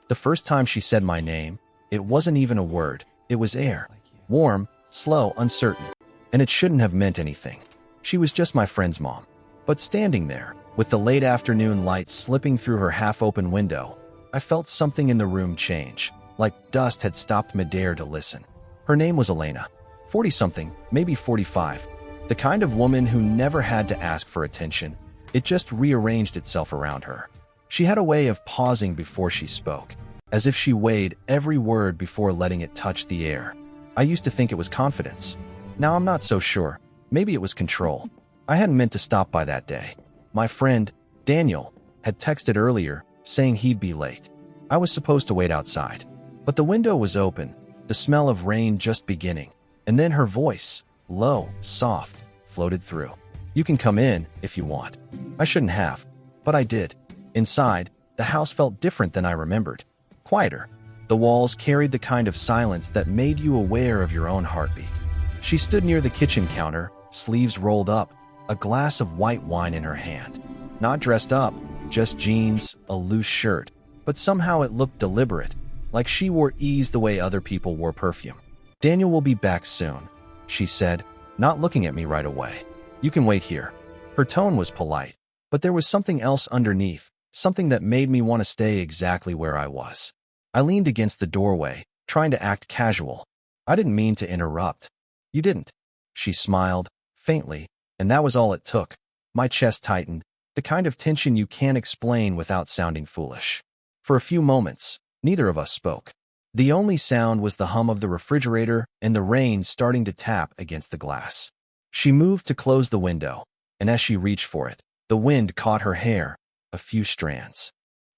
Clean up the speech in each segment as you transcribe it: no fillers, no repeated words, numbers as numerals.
The first time she said my name, it wasn't even a word, it was air. Warm, slow, uncertain. And it shouldn't have meant anything. She was just my friend's mom. But standing there, with the late afternoon light slipping through her half-open window, I felt something in the room change, like dust had stopped midair to listen. Her name was Elena. 40-something, maybe 45. The kind of woman who never had to ask for attention. It just rearranged itself around her. She had a way of pausing before she spoke, as if she weighed every word before letting it touch the air. I used to think it was confidence. Now I'm not so sure. Maybe it was control. I hadn't meant to stop by that day. My friend, Daniel, had texted earlier, saying he'd be late. I was supposed to wait outside. But the window was open, the smell of rain just beginning, and then her voice, low, soft, floated through. You can come in, if you want. I shouldn't have, but I did. Inside, the house felt different than I remembered. Quieter. The walls carried the kind of silence that made you aware of your own heartbeat. She stood near the kitchen counter, sleeves rolled up, a glass of white wine in her hand. Not dressed up, just jeans, a loose shirt, but somehow it looked deliberate, like she wore ease the way other people wore perfume. Daniel will be back soon, she said, not looking at me right away. You can wait here. Her tone was polite, but there was something else underneath, something that made me want to stay exactly where I was. I leaned against the doorway, trying to act casual. I didn't mean to interrupt. You didn't. She smiled, faintly, and that was all it took. My chest tightened, the kind of tension you can't explain without sounding foolish. For a few moments, neither of us spoke. The only sound was the hum of the refrigerator and the rain starting to tap against the glass. She moved to close the window, and as she reached for it, the wind caught her hair, a few strands,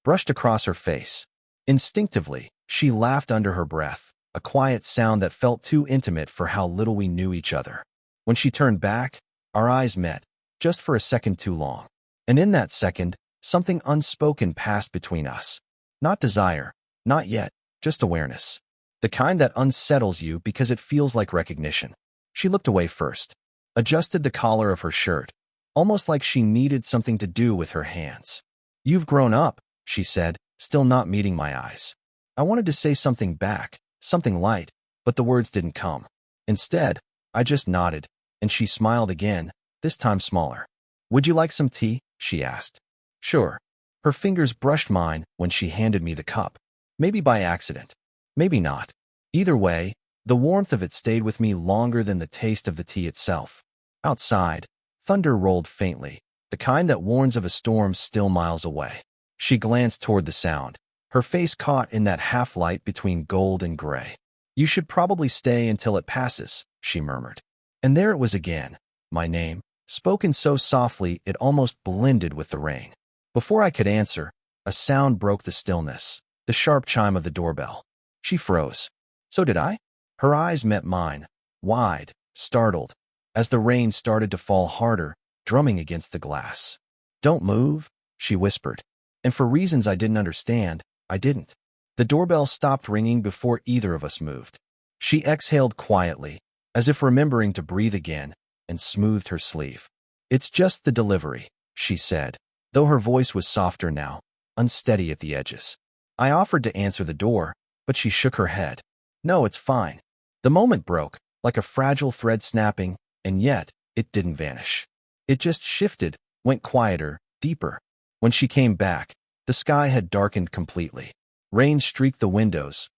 brushed across her face. Instinctively, she laughed under her breath, a quiet sound that felt too intimate for how little we knew each other. When she turned back, our eyes met, just for a second too long. And in that second, something unspoken passed between us. Not desire, not yet, just awareness. The kind that unsettles you because it feels like recognition. She looked away first, adjusted the collar of her shirt, almost like she needed something to do with her hands. You've grown up, she said, still not meeting my eyes. I wanted to say something back, something light, but the words didn't come. Instead, I just nodded, and she smiled again, this time smaller. Would you like some tea? She asked. Sure. Her fingers brushed mine when she handed me the cup. Maybe by accident. Maybe not. Either way, the warmth of it stayed with me longer than the taste of the tea itself. Outside, thunder rolled faintly, the kind that warns of a storm still miles away. She glanced toward the sound, her face caught in that half-light between gold and gray. You should probably stay until it passes, she murmured. And there it was again, my name, spoken so softly it almost blended with the rain. Before I could answer, a sound broke the stillness, the sharp chime of the doorbell. She froze. So did I? Her eyes met mine, wide, startled, as the rain started to fall harder, drumming against the glass. Don't move, she whispered. And for reasons I didn't understand, I didn't. The doorbell stopped ringing before either of us moved. She exhaled quietly, as if remembering to breathe again, and smoothed her sleeve. It's just the delivery, she said, though her voice was softer now, unsteady at the edges. I offered to answer the door, but she shook her head. No, it's fine. The moment broke, like a fragile thread snapping, and yet, it didn't vanish. It just shifted, went quieter, deeper. When she came back, the sky had darkened completely. Rain streaked the windows,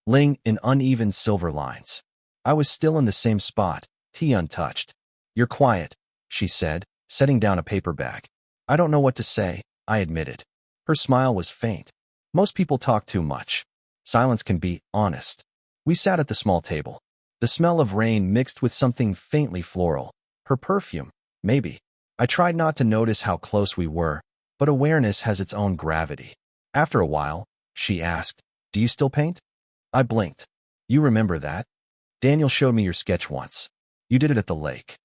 ling in uneven silver lines. I was still in the same spot, tea untouched. You're quiet, she said, setting down a paper bag. I don't know what to say, I admitted. Her smile was faint. Most people talk too much. Silence can be honest. We sat at the small table. The smell of rain mixed with something faintly floral. Her perfume, maybe. I tried not to notice how close we were, but awareness has its own gravity. After a while, she asked, do you still paint? I blinked. You remember that? Daniel showed me your sketch once. You did it at the lake.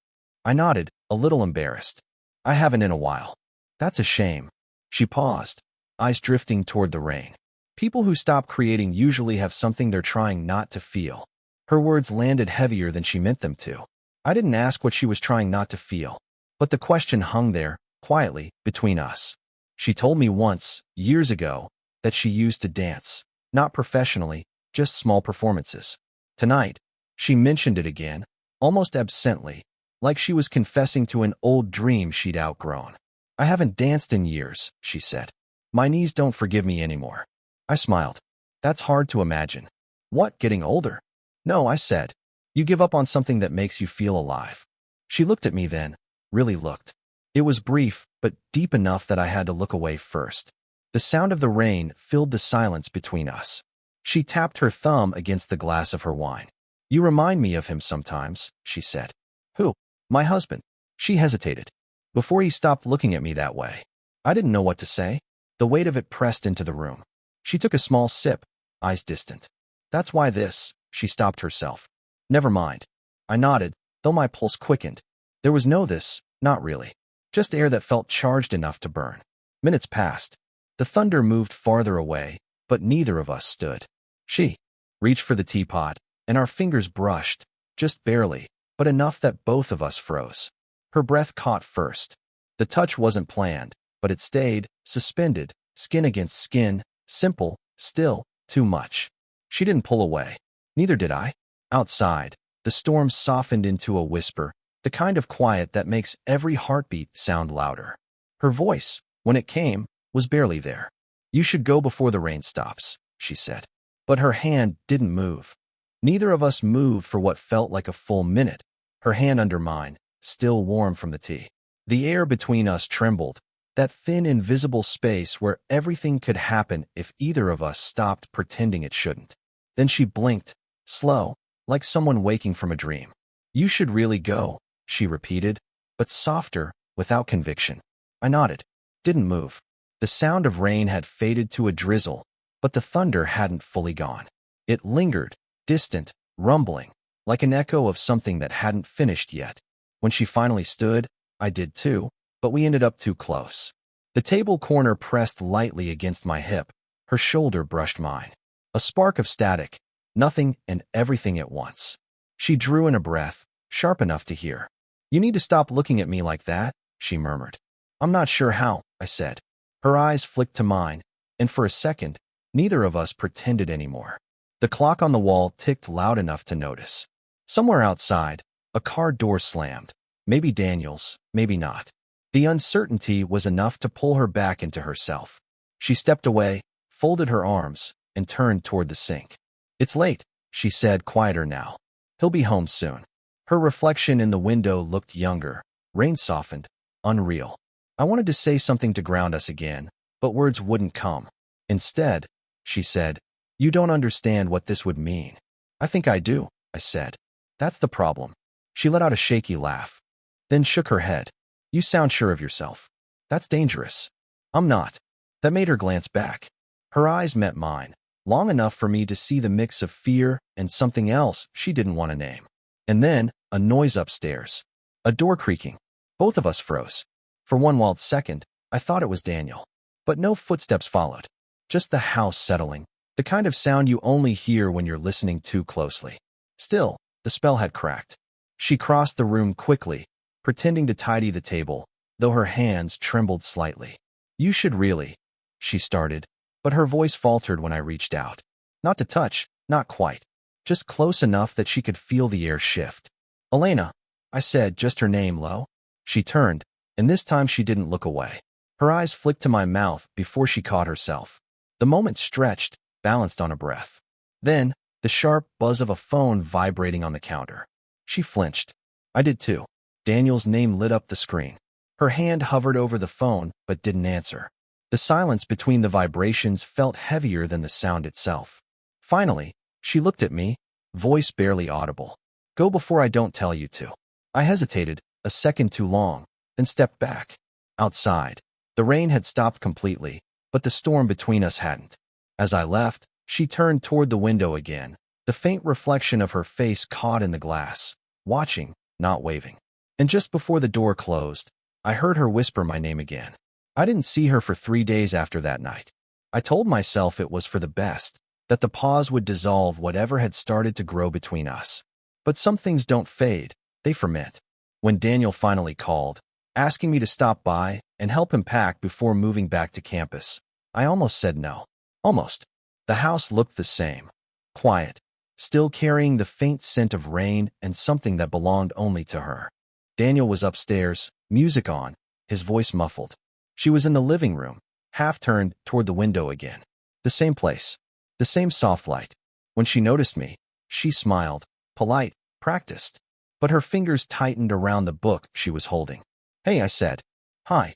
I nodded, a little embarrassed. I haven't in a while. That's a shame. She paused, eyes drifting toward the rain. People who stop creating usually have something they're trying not to feel. Her words landed heavier than she meant them to. I didn't ask what she was trying not to feel, but the question hung there, quietly, between us. She told me once, years ago, that she used to dance, not professionally, just small performances. Tonight, she mentioned it again, almost absently, like she was confessing to an old dream she'd outgrown. I haven't danced in years, she said. My knees don't forgive me anymore. I smiled. That's hard to imagine. What, getting older? No, I said. You give up on something that makes you feel alive. She looked at me then, really looked. It was brief, but deep enough that I had to look away first. The sound of the rain filled the silence between us. She tapped her thumb against the glass of her wine. You remind me of him sometimes, she said. Who? My husband. She hesitated. Before he stopped looking at me that way. I didn't know what to say. The weight of it pressed into the room. She took a small sip, eyes distant. That's why this, she stopped herself. Never mind. I nodded, though my pulse quickened. There was no this, not really. Just air that felt charged enough to burn. Minutes passed. The thunder moved farther away, but neither of us stood. She reached for the teapot, and our fingers brushed, just barely, but enough that both of us froze. Her breath caught first. The touch wasn't planned, but it stayed, suspended, skin against skin, simple, still, too much. She didn't pull away. Neither did I. Outside, the storm softened into a whisper, the kind of quiet that makes every heartbeat sound louder. Her voice, when it came, was barely there. You should go before the rain stops, she said. But her hand didn't move. Neither of us moved for what felt like a full minute, her hand under mine, still warm from the tea. The air between us trembled, that thin invisible space where everything could happen if either of us stopped pretending it shouldn't. Then she blinked, slow, like someone waking from a dream. You should really go, she repeated, but softer, without conviction. I nodded, didn't move. The sound of rain had faded to a drizzle, but the thunder hadn't fully gone. It lingered, distant, rumbling, like an echo of something that hadn't finished yet. When she finally stood, I did too, but we ended up too close. The table corner pressed lightly against my hip, her shoulder brushed mine. A spark of static, nothing and everything at once. She drew in a breath, sharp enough to hear. You need to stop looking at me like that, she murmured. I'm not sure how, I said. Her eyes flicked to mine, and for a second, neither of us pretended anymore. The clock on the wall ticked loud enough to notice. Somewhere outside, a car door slammed. Maybe Daniel's, maybe not. The uncertainty was enough to pull her back into herself. She stepped away, folded her arms, and turned toward the sink. It's late, she said, quieter now. He'll be home soon. Her reflection in the window looked younger. Rain softened, unreal. I wanted to say something to ground us again, but words wouldn't come. Instead, she said, you don't understand what this would mean. I think I do, I said. That's the problem. She let out a shaky laugh, then shook her head. You sound sure of yourself. That's dangerous. I'm not. That made her glance back. Her eyes met mine, long enough for me to see the mix of fear and something else she didn't want to name. And then, a noise upstairs. A door creaking. Both of us froze. For one wild second, I thought it was Daniel. But no footsteps followed. Just the house settling, the kind of sound you only hear when you're listening too closely. Still, the spell had cracked. She crossed the room quickly, pretending to tidy the table, though her hands trembled slightly. You should really, she started, but her voice faltered when I reached out. Not to touch, not quite. Just close enough that she could feel the air shift. Elena, I said, just her name low. She turned, and this time she didn't look away. Her eyes flicked to my mouth before she caught herself. The moment stretched, balanced on a breath. Then, the sharp buzz of a phone vibrating on the counter. She flinched. I did too. Daniel's name lit up the screen. Her hand hovered over the phone, but didn't answer. The silence between the vibrations felt heavier than the sound itself. Finally, she looked at me, voice barely audible. Go before I don't tell you to. I hesitated, a second too long, then stepped back. Outside, the rain had stopped completely, but the storm between us hadn't. As I left, she turned toward the window again, the faint reflection of her face caught in the glass, watching, not waving. And just before the door closed, I heard her whisper my name again. I didn't see her for 3 days after that night. I told myself it was for the best, that the pause would dissolve whatever had started to grow between us. But some things don't fade, they ferment. When Daniel finally called, asking me to stop by and help him pack before moving back to campus, I almost said no. Almost. The house looked the same. Quiet. Still carrying the faint scent of rain and something that belonged only to her. Daniel was upstairs, music on, his voice muffled. She was in the living room, half turned toward the window again. The same place. The same soft light. When she noticed me, she smiled, polite, practiced. But her fingers tightened around the book she was holding. "Hey," I said. "Hi."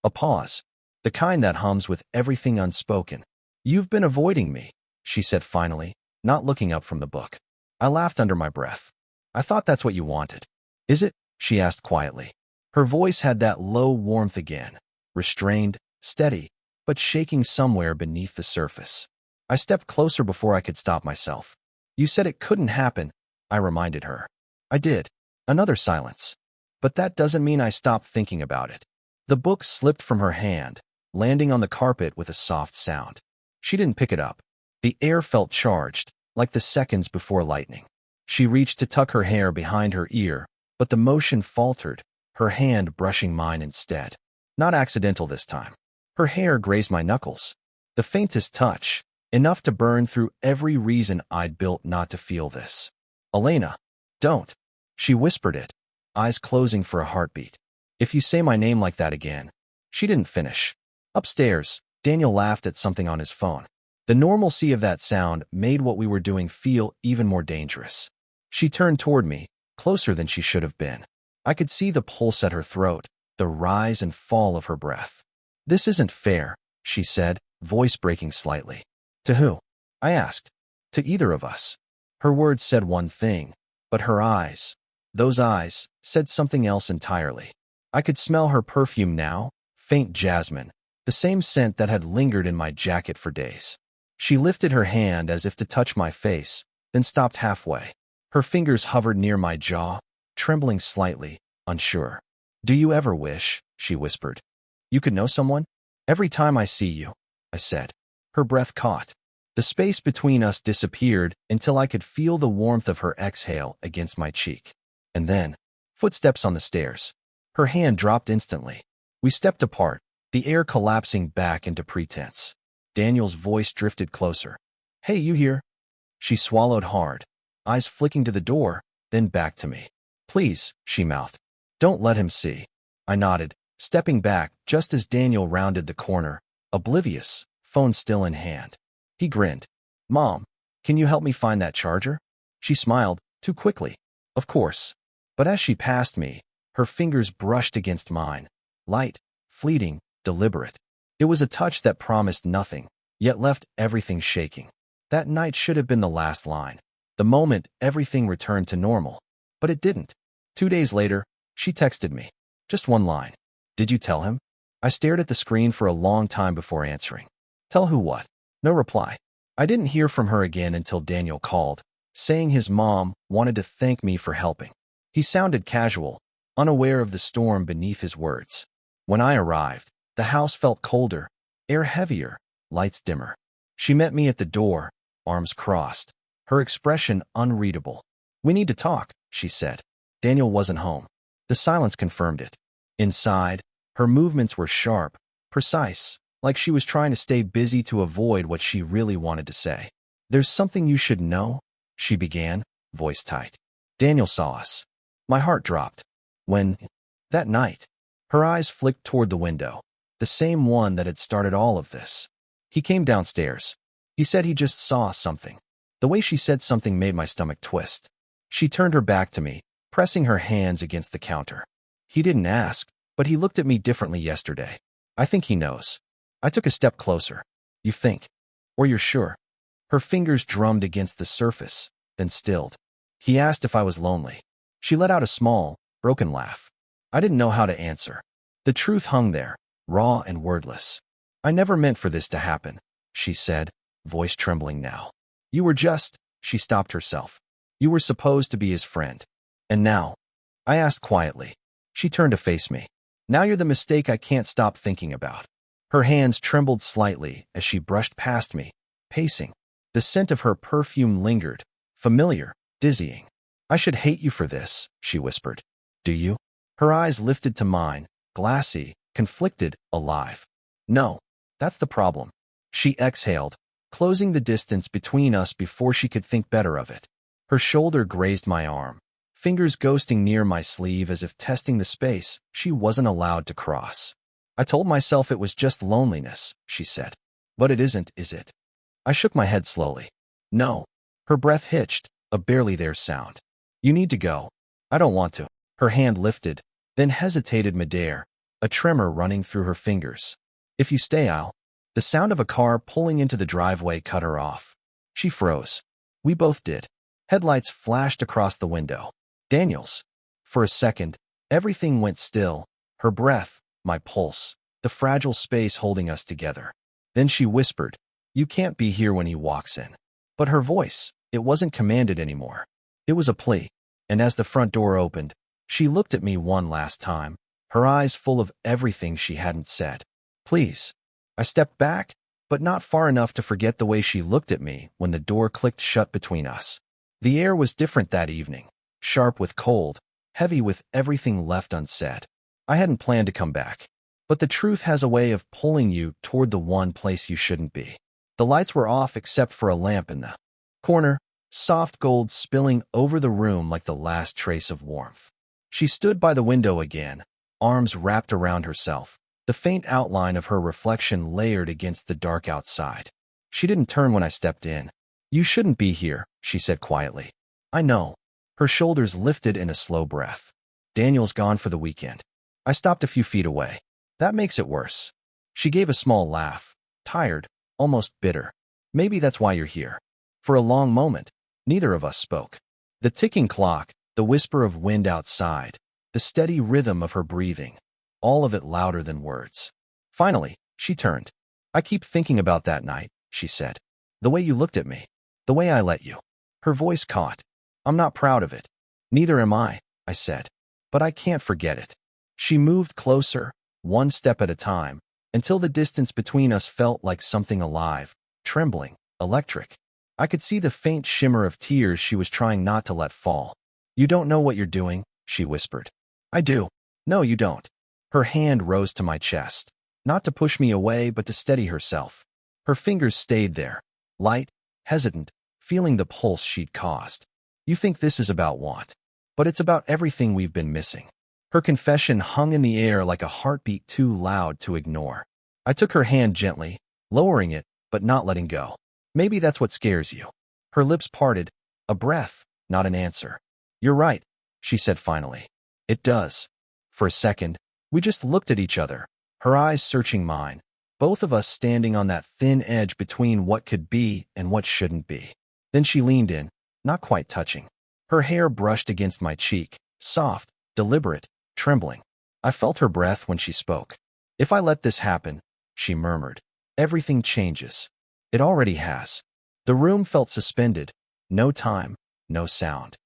A pause. The kind that hums with everything unspoken. "You've been avoiding me," she said finally, not looking up from the book. I laughed under my breath. "I thought that's what you wanted." "Is it?" she asked quietly. Her voice had that low warmth again, restrained, steady, but shaking somewhere beneath the surface. I stepped closer before I could stop myself. "You said it couldn't happen," I reminded her. "I did." Another silence. "But that doesn't mean I stopped thinking about it." The book slipped from her hand, landing on the carpet with a soft sound. She didn't pick it up. The air felt charged, like the seconds before lightning. She reached to tuck her hair behind her ear, but the motion faltered, her hand brushing mine instead. Not accidental this time. Her hair grazed my knuckles. The faintest touch, enough to burn through every reason I'd built not to feel this. "Elena, don't." She whispered it, eyes closing for a heartbeat. "If you say my name like that again." She didn't finish. Upstairs, Daniel laughed at something on his phone. The normalcy of that sound made what we were doing feel even more dangerous. She turned toward me, closer than she should have been. I could see the pulse at her throat, the rise and fall of her breath. "This isn't fair," she said, voice breaking slightly. "To who?" I asked. "To either of us." Her words said one thing, but her eyes, those eyes, said something else entirely. I could smell her perfume now, faint jasmine, the same scent that had lingered in my jacket for days. She lifted her hand as if to touch my face, then stopped halfway. Her fingers hovered near my jaw, trembling slightly, unsure. "Do you ever wish," she whispered, "you could know someone?" "Every time I see you," I said. Her breath caught. The space between us disappeared until I could feel the warmth of her exhale against my cheek. And then, footsteps on the stairs. Her hand dropped instantly. We stepped apart, the air collapsing back into pretense. Daniel's voice drifted closer. "Hey, you here?" She swallowed hard, eyes flicking to the door, then back to me. "Please," she mouthed. "Don't let him see." I nodded, stepping back just as Daniel rounded the corner, oblivious, phone still in hand. He grinned. "Mom, can you help me find that charger?" She smiled, too quickly. "Of course." But as she passed me, her fingers brushed against mine. Light, fleeting, deliberate. It was a touch that promised nothing, yet left everything shaking. That night should have been the last line. The moment everything returned to normal. But it didn't. 2 days later, she texted me. Just one line. "Did you tell him?" I stared at the screen for a long time before answering. "Tell who what?" No reply. I didn't hear from her again until Daniel called, saying his mom wanted to thank me for helping. He sounded casual, unaware of the storm beneath his words. When I arrived, the house felt colder, air heavier, lights dimmer. She met me at the door, arms crossed, her expression unreadable. "We need to talk," she said. Daniel wasn't home. The silence confirmed it. Inside, her movements were sharp, precise, like she was trying to stay busy to avoid what she really wanted to say. "There's something you should know," she began, voice tight. Daniel saw us. My heart dropped. When, that night, her eyes flicked toward the window, the same one that had started all of this. He came downstairs. He said he just saw something. The way she said something made my stomach twist. She turned her back to me, pressing her hands against the counter. "He didn't ask, but he looked at me differently yesterday. I think he knows." I took a step closer. "You think? Or you're sure?" Her fingers drummed against the surface, then stilled. "He asked if I was lonely." She let out a small, broken laugh. I didn't know how to answer. The truth hung there, raw and wordless. "I never meant for this to happen," she said, voice trembling now. "You were just," she stopped herself. "You were supposed to be his friend. And now?" I asked quietly. She turned to face me. "Now you're the mistake I can't stop thinking about." Her hands trembled slightly as she brushed past me, pacing. The scent of her perfume lingered, familiar, dizzying. "I should hate you for this," she whispered. "Do you?" Her eyes lifted to mine, glassy, conflicted, alive. "No, that's the problem." She exhaled, closing the distance between us before she could think better of it. Her shoulder grazed my arm, fingers ghosting near my sleeve as if testing the space she wasn't allowed to cross. I told myself it was just loneliness, she said. But it isn't, is it? I shook my head slowly. No. Her breath hitched, a barely there sound. You need to go. I don't want to. Her hand lifted, then hesitated midair, a tremor running through her fingers. If you stay, I'll. The sound of a car pulling into the driveway cut her off. She froze. We both did. Headlights flashed across the window. Daniel's. For a second, everything went still, her breath, my pulse, the fragile space holding us together. Then she whispered, "You can't be here when he walks in." But her voice, it wasn't commanded anymore. It was a plea. And as the front door opened, she looked at me one last time, her eyes full of everything she hadn't said. Please. I stepped back, but not far enough to forget the way she looked at me when the door clicked shut between us. The air was different that evening, sharp with cold, heavy with everything left unsaid. I hadn't planned to come back. But the truth has a way of pulling you toward the one place you shouldn't be. The lights were off except for a lamp in the corner, soft gold spilling over the room like the last trace of warmth. She stood by the window again, arms wrapped around herself, the faint outline of her reflection layered against the dark outside. She didn't turn when I stepped in. You shouldn't be here, she said quietly. I know. Her shoulders lifted in a slow breath. Daniel's gone for the weekend. I stopped a few feet away. That makes it worse. She gave a small laugh, tired, almost bitter. Maybe that's why you're here. For a long moment, neither of us spoke. The ticking clock, the whisper of wind outside, the steady rhythm of her breathing, all of it louder than words. Finally, she turned. I keep thinking about that night, she said. The way you looked at me. The way I let you. Her voice caught. I'm not proud of it. Neither am I said. But I can't forget it. She moved closer, one step at a time, until the distance between us felt like something alive, trembling, electric. I could see the faint shimmer of tears she was trying not to let fall. You don't know what you're doing, she whispered. I do. No, you don't. Her hand rose to my chest, not to push me away but to steady herself. Her fingers stayed there, light, hesitant, feeling the pulse she'd caused. You think this is about want, but it's about everything we've been missing. Her confession hung in the air like a heartbeat too loud to ignore. I took her hand gently, lowering it, but not letting go. Maybe that's what scares you. Her lips parted, a breath, not an answer. You're right, she said finally. It does. For a second, we just looked at each other, her eyes searching mine, both of us standing on that thin edge between what could be and what shouldn't be. Then she leaned in, not quite touching. Her hair brushed against my cheek, soft, deliberate, trembling. I felt her breath when she spoke. If I let this happen, she murmured, everything changes. It already has. The room felt suspended, no time, no sound.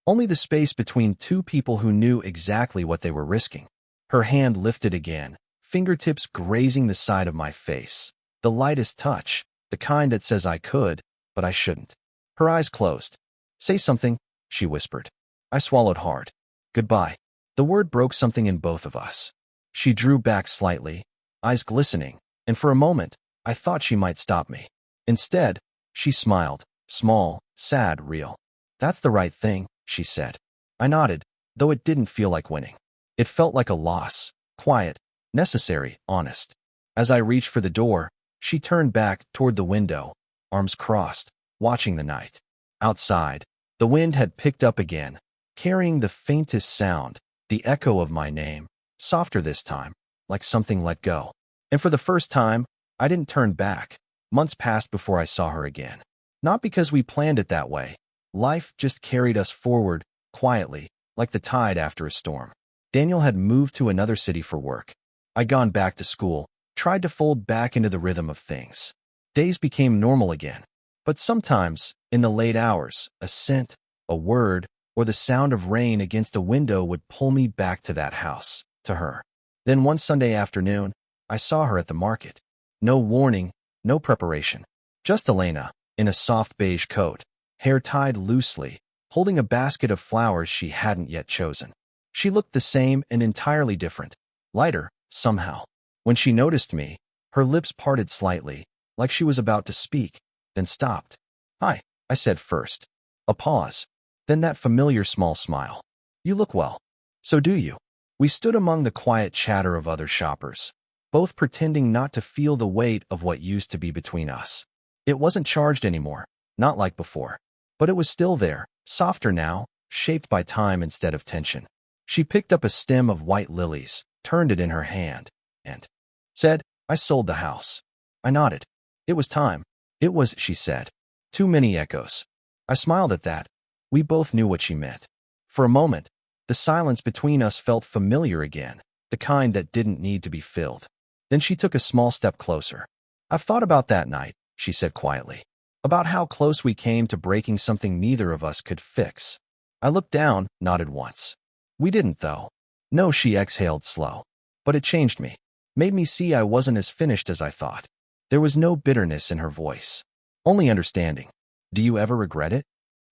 Only the space between two people who knew exactly what they were risking. Her hand lifted again, fingertips grazing the side of my face. The lightest touch, the kind that says I could, but I shouldn't. Her eyes closed. Say something, she whispered. I swallowed hard. Goodbye. The word broke something in both of us. She drew back slightly, eyes glistening, and for a moment, I thought she might stop me. Instead, she smiled, small, sad, real. That's the right thing, she said. I nodded, though it didn't feel like winning. It felt like a loss, quiet, necessary, honest. As I reached for the door, she turned back toward the window, arms crossed, watching the night. Outside, the wind had picked up again, carrying the faintest sound, the echo of my name, softer this time, like something let go. And for the first time, I didn't turn back. Months passed before I saw her again. Not because we planned it that way. Life just carried us forward, quietly, like the tide after a storm. Daniel had moved to another city for work. I'd gone back to school, tried to fold back into the rhythm of things. Days became normal again. But sometimes, in the late hours, a scent, a word, or the sound of rain against a window would pull me back to that house, to her. Then one Sunday afternoon, I saw her at the market. No warning, no preparation. Just Elena, in a soft beige coat, hair tied loosely, holding a basket of flowers she hadn't yet chosen. She looked the same and entirely different, lighter, somehow. When she noticed me, her lips parted slightly, like she was about to speak, then stopped. "Hi," I said first. A pause. Then that familiar small smile. "You look well." "So do you." We stood among the quiet chatter of other shoppers, both pretending not to feel the weight of what used to be between us. It wasn't charged anymore, not like before. But it was still there, softer now, shaped by time instead of tension. She picked up a stem of white lilies, turned it in her hand, and said, "I sold the house." I nodded. It was time. It was, she said. Too many echoes. I smiled at that. We both knew what she meant. For a moment, the silence between us felt familiar again, the kind that didn't need to be filled. Then she took a small step closer. "I've thought about that night," she said quietly. "About how close we came to breaking something neither of us could fix." I looked down, nodded once. "We didn't, though." "No," she exhaled slow. "But it changed me. Made me see I wasn't as finished as I thought." There was no bitterness in her voice. Only understanding. "Do you ever regret it?"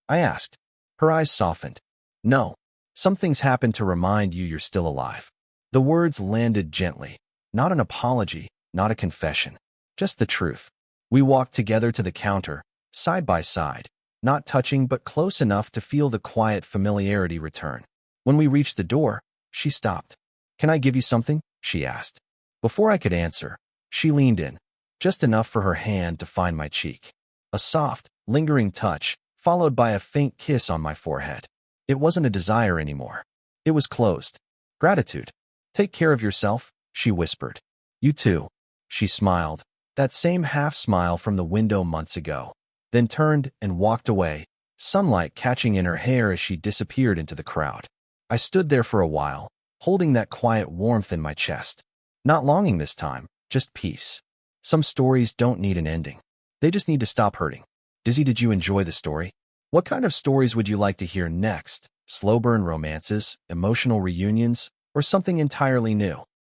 I asked. Her eyes softened. "No. Some things happen to remind you you're still alive." The words landed gently. Not an apology, not a confession. Just the truth. We walked together to the counter, side by side, not touching but close enough to feel the quiet familiarity return. When we reached the door, she stopped. "Can I give you something?" she asked. Before I could answer, she leaned in, just enough for her hand to find my cheek. A soft, lingering touch, followed by a faint kiss on my forehead. It wasn't a desire anymore. It was closed. Gratitude. "Take care of yourself," she whispered. "You too." She smiled, that same half-smile from the window months ago, then turned and walked away, sunlight catching in her hair as she disappeared into the crowd. I stood there for a while, holding that quiet warmth in my chest. Not longing this time, just peace. Some stories don't need an ending. They just need to stop hurting. Dizzy, did you enjoy the story? What kind of stories would you like to hear next? Slow burn romances, emotional reunions, or something entirely new?